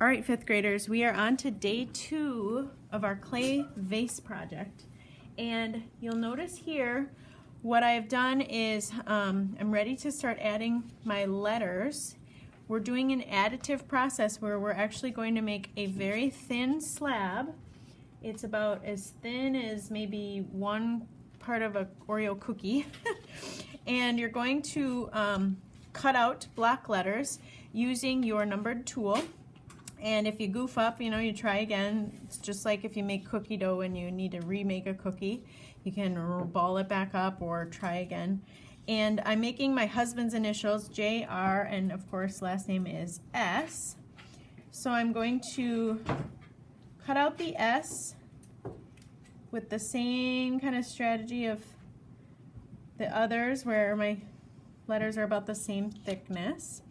All right, fifth graders, we are on to day 2 of our clay vase project. And you'll notice here, what I've done is I'm ready to start adding my letters. We're doing an additive process where we're actually going to make a very thin slab. It's about as thin as maybe one part of an Oreo cookie. And you're going to cut out block letters using your numbered tool. And if you goof up, you try again. It's just like if you make cookie dough and you need to remake a cookie. You can ball it back up or try again. And I'm making my husband's initials, J.R., and of course last name is S. So I'm going to cut out the S with the same kind of strategy of the others where my letters are about the same thickness.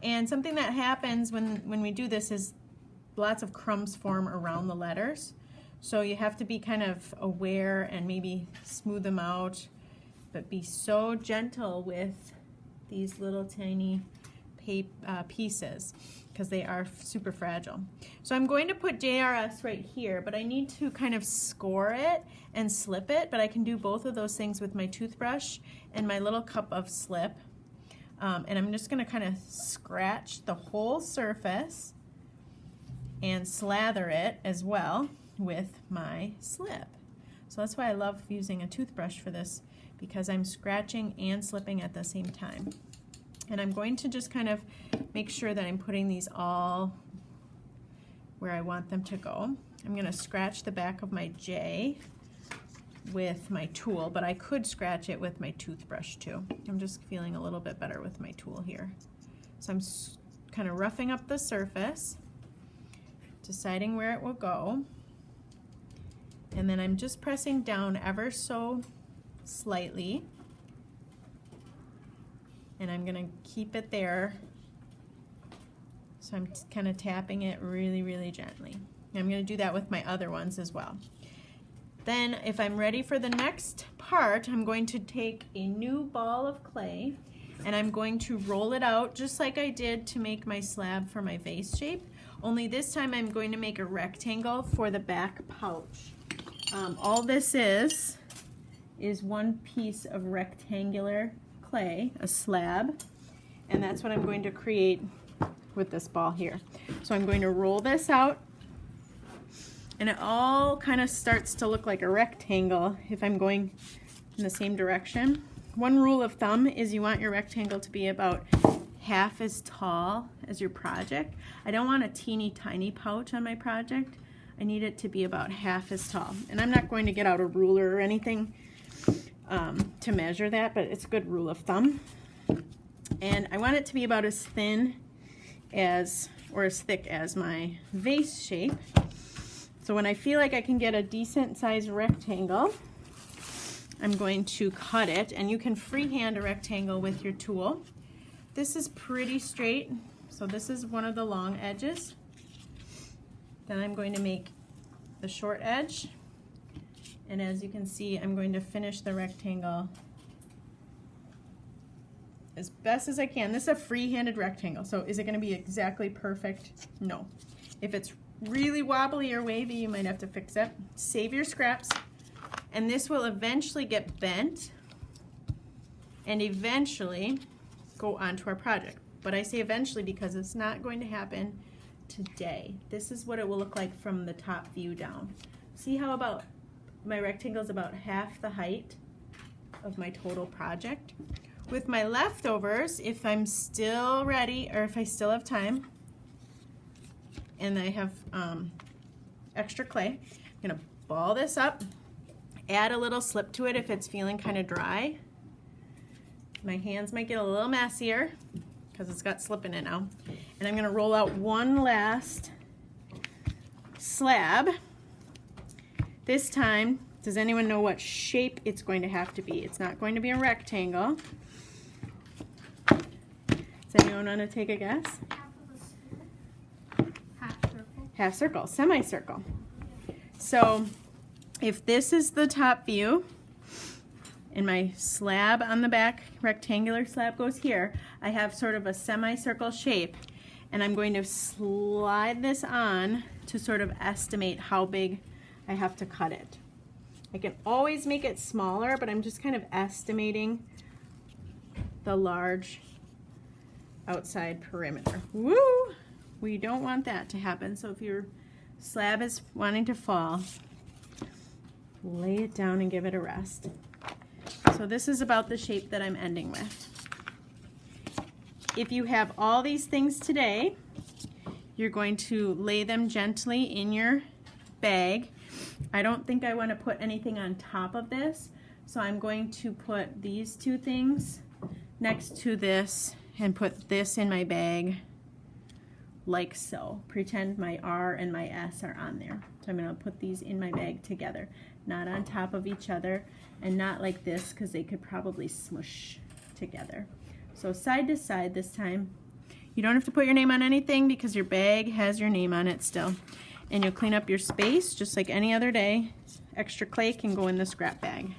And something that happens when we do this is lots of crumbs form around the letters. So you have to be kind of aware and maybe smooth them out, but be so gentle with these little tiny pieces because they are super fragile. So I'm going to put JRS right here, but I need to kind of score it and slip it, but I can do both of those things with my toothbrush and my little cup of slip. And I'm just going to kind of scratch the whole surface and slather it as well with my slip. So that's why I love using a toothbrush for this, because I'm scratching and slipping at the same time. And I'm going to just kind of make sure that I'm putting these all where I want them to go. I'm going to scratch the back of my J with my tool, but I could scratch it with my toothbrush too. I'm just feeling a little bit better with my tool here. So I'm kind of roughing up the surface, deciding where it will go, and then I'm just pressing down ever so slightly, and I'm going to keep it there. So I'm kind of tapping it really, really gently. And I'm going to do that with my other ones as well. Then if I'm ready for the next part, I'm going to take a new ball of clay and I'm going to roll it out just like I did to make my slab for my vase shape. Only this time I'm going to make a rectangle for the back pouch. All this is one piece of rectangular clay, a slab, and that's what I'm going to create with this ball here. So I'm going to roll this out, and it all kind of starts to look like a rectangle if I'm going in the same direction. One rule of thumb is you want your rectangle to be about half as tall as your project. I don't want a teeny tiny pouch on my project. I need it to be about half as tall. And I'm not going to get out a ruler or anything to measure that, but it's a good rule of thumb. And I want it to be about as thin as, or as thick as my vase shape. So when I feel like I can get a decent sized rectangle, I'm going to cut it, and you can freehand a rectangle with your tool. This is pretty straight, so this is one of the long edges. Then I'm going to make the short edge, and as you can see, I'm going to finish the rectangle as best as I can. This is a free-handed rectangle, so is it going to be exactly perfect? No. If it's really wobbly or wavy, you might have to fix it. Save your scraps, and this will eventually get bent and eventually go onto our project. But I say eventually because it's not going to happen today. This is what it will look like from the top view down. See how about my rectangle is about half the height of my total project? With my leftovers, if I'm still ready or if I still have time, and I have extra clay, I'm going to ball this up, add a little slip to it if it's feeling kind of dry. My hands might get a little messier because it's got slip in it now. And I'm going to roll out one last slab. This time, does anyone know what shape it's going to have to be? It's not going to be a rectangle. Does anyone want to take a guess? Half circle, semicircle. So if this is the top view and my slab on the back, rectangular slab goes here, I have sort of a semicircle shape. and I'm going to slide this on to sort of estimate how big I have to cut it. I can always make it smaller, but I'm just kind of estimating the large outside perimeter. Woo! We don't want that to happen. So if your slab is wanting to fall, lay it down and give it a rest. So this is about the shape that I'm ending with. If you have all these things today, you're going to lay them gently in your bag. I don't think I want to put anything on top of this, so I'm going to put these two things next to this and put this in my bag like so. Pretend my R and my S are on there. So I'm going to put these in my bag together, not on top of each other and not like this because they could probably smush together. So side to side this time. You don't have to put your name on anything because your bag has your name on it still. And you'll clean up your space just like any other day. Extra clay can go in the scrap bag.